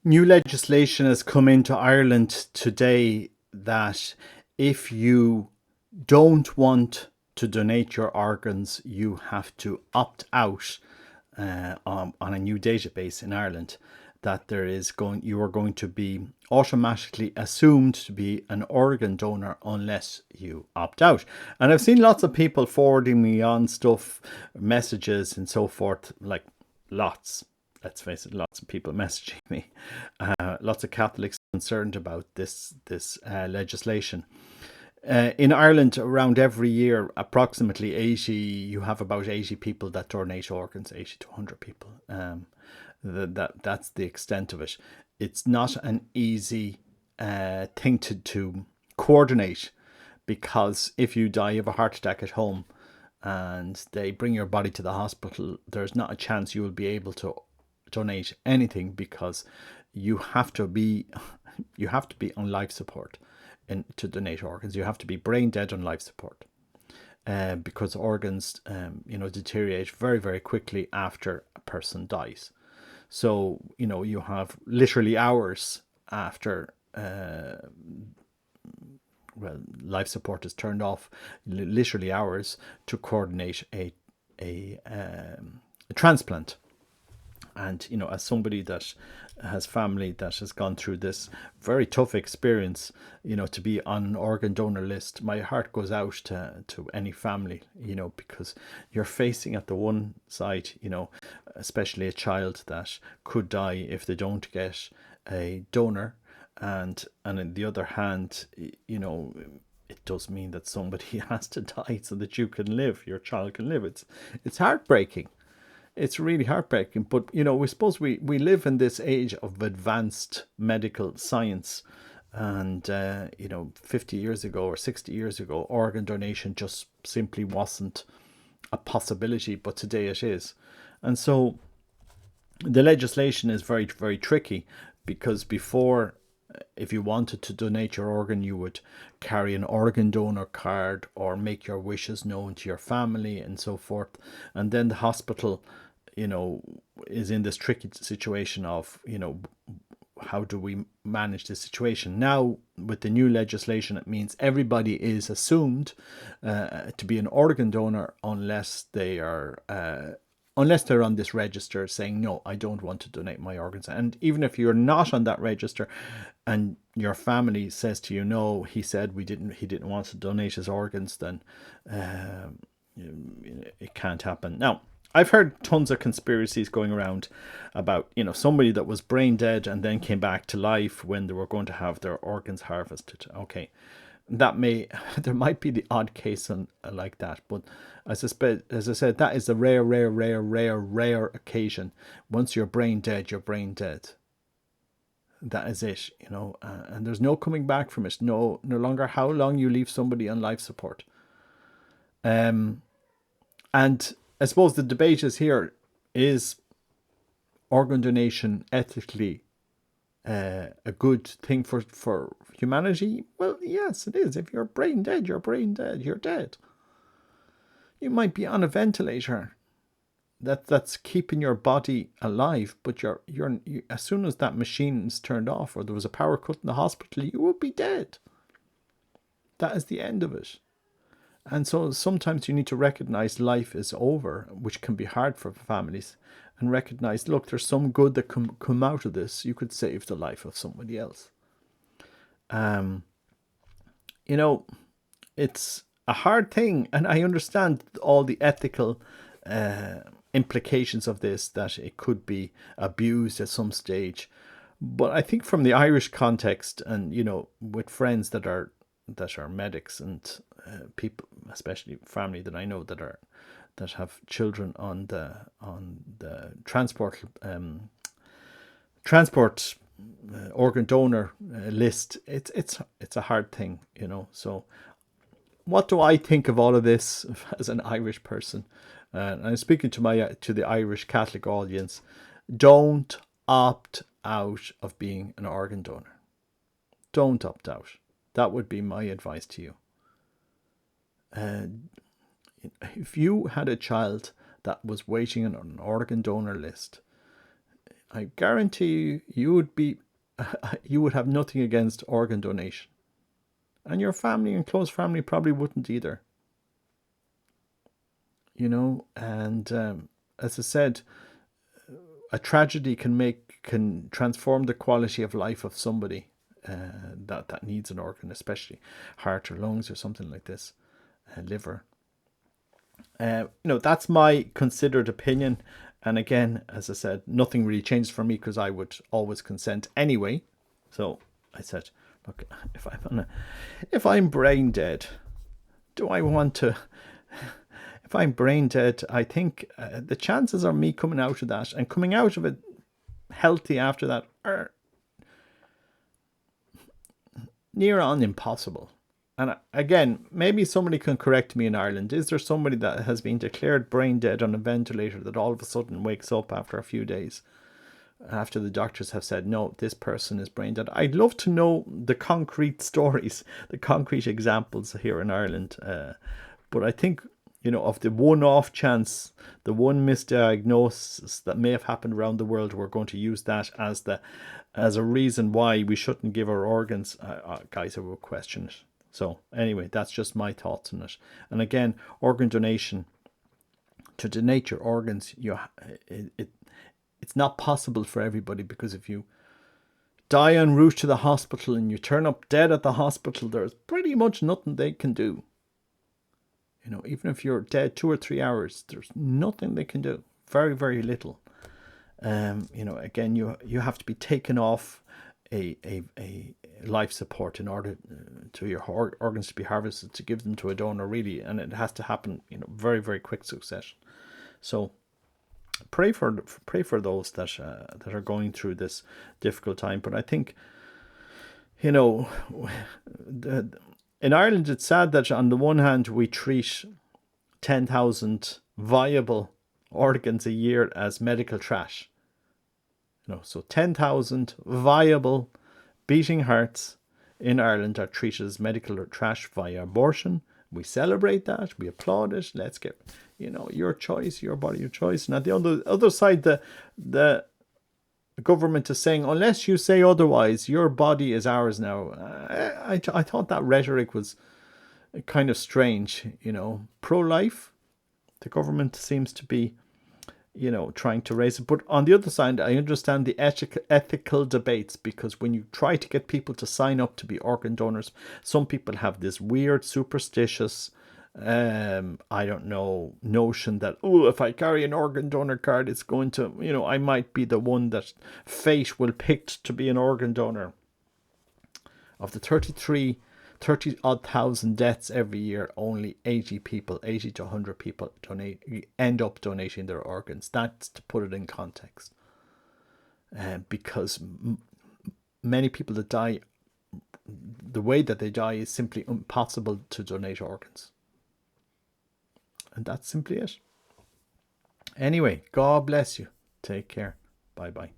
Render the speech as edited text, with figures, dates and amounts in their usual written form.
New legislation has come into Ireland today that if you don't want to donate your organs, you have to opt out on a new database in Ireland. That you are going to be automatically assumed to be an organ donor unless you opt out. And I've seen lots of people forwarding me on stuff, messages, and so forth, like lots. Let's face it, lots of people messaging me. Lots of Catholics concerned about this legislation. In Ireland, around every year, approximately 80, you have about 80 people that donate organs, 80 to 100 people. That's the extent of it. It's not an easy thing to coordinate, because if you die of a heart attack at home and they bring your body to the hospital, there's not a chance you will be able to donate anything, because you have to be you have to be on life support to donate organs. You have to be brain dead on life support, because organs, deteriorate very, very quickly after a person dies. So you have literally hours after life support is turned off, literally hours to coordinate a transplant. And as somebody that has family that has gone through this very tough experience, to be on an organ donor list, my heart goes out to any family, because you're facing at the one side, especially a child that could die if they don't get a donor, and on the other hand, it does mean that somebody has to die so that you can live, your child can live. It's heartbreaking. It's really heartbreaking. But we suppose we live in this age of advanced medical science. And 50 years ago or 60 years ago, organ donation just simply wasn't a possibility, but today it is. And so the legislation is very, very tricky, because before, if you wanted to donate your organ, you would carry an organ donor card or make your wishes known to your family and so forth. And then the hospital, is in this tricky situation of, how do we manage this situation? Now, with the new legislation, it means everybody is assumed to be an organ donor unless they're on this register saying, no, I don't want to donate my organs. And even if you're not on that register and your family says to you, no, he said he didn't want to donate his organs, then it can't happen. Now, I've heard tons of conspiracies going around about, somebody that was brain dead and then came back to life when they were going to have their organs harvested. Okay, there might be the odd case like that, but I suspect, as I said, that is a rare, rare, rare, rare, rare occasion. Once you're brain dead, you're brain dead. That is it, and there's no coming back from it. No longer how long you leave somebody on life support. And I suppose the debate is here: is organ donation ethically a good thing for humanity? Well, yes, it is. If you're brain dead, you're brain dead. You're dead. You might be on a ventilator. That's keeping your body alive, but as soon as that machine is turned off or there was a power cut in the hospital, you will be dead. That is the end of it. And so sometimes you need to recognize life is over, which can be hard for families, and recognize, look, there's some good that come out of this. You could save the life of somebody else. You know, it's a hard thing, and I understand all the ethical implications of this, that it could be abused at some stage. But I think from the Irish context, and with friends that are medics, and people, especially family that I know that have children on the transport organ donor list, it's a hard thing, So what do I think of all of this as an Irish person? And I'm speaking to the Irish Catholic audience. Don't opt out of being an organ donor. Don't opt out. That would be my advice to you. If you had a child that was waiting on an organ donor list, I guarantee you would be, you would have nothing against organ donation. And your family and close family probably wouldn't either. And as I said, a tragedy can transform the quality of life of somebody that needs an organ, especially heart or lungs or something like this, liver. That's my considered opinion. And again, as I said, nothing really changed for me because I would always consent anyway. So I said, look, if I'm brain dead, do I want to? If I'm brain dead, I think the chances of me coming out of that and coming out of it healthy after that are near on impossible. And again, maybe somebody can correct me in Ireland. Is there somebody that has been declared brain dead on a ventilator that all of a sudden wakes up after a few days, after the doctors have said, no, this person is brain dead? I'd love to know the concrete stories, the concrete examples here in Ireland. But I think, of the one-off chance, the one misdiagnosis that may have happened around the world, we're going to use that as a reason why we shouldn't give our organs. Guys, I will question it. So anyway, that's just my thoughts on it. And again, organ donation, to donate your organs, it's not possible for everybody, because if you die en route to the hospital and you turn up dead at the hospital, there's pretty much nothing they can do. Even if you're dead 2 or 3 hours, there's nothing they can do. Very, very little. Again, you have to be taken off a life support in order to your organs to be harvested, to give them to a donor, really, and it has to happen very, very quick succession. So pray for those that are going through this difficult time. But I think in Ireland, it's sad that on the one hand we treat 10,000 viable organs a year as medical trash. So 10,000 viable beating hearts in Ireland are treated as medical trash via abortion. We celebrate that. We applaud it. Let's get, your choice, your body, your choice. And at the other side, the government is saying, unless you say otherwise, your body is ours now. I thought that rhetoric was kind of strange. Pro-life, the government seems to be trying to raise it. But on the other side, I understand the ethical debates, because when you try to get people to sign up to be organ donors, some people have this weird superstitious notion that, if I carry an organ donor card, it's going to, I might be the one that fate will pick to be an organ donor. Of the 30,000 deaths every year, only 80 to 100 people end up donating their organs. That's to put it in context. Because many people that die, the way that they die is simply impossible to donate organs. And that's simply it. Anyway, God bless you. Take care. Bye-bye.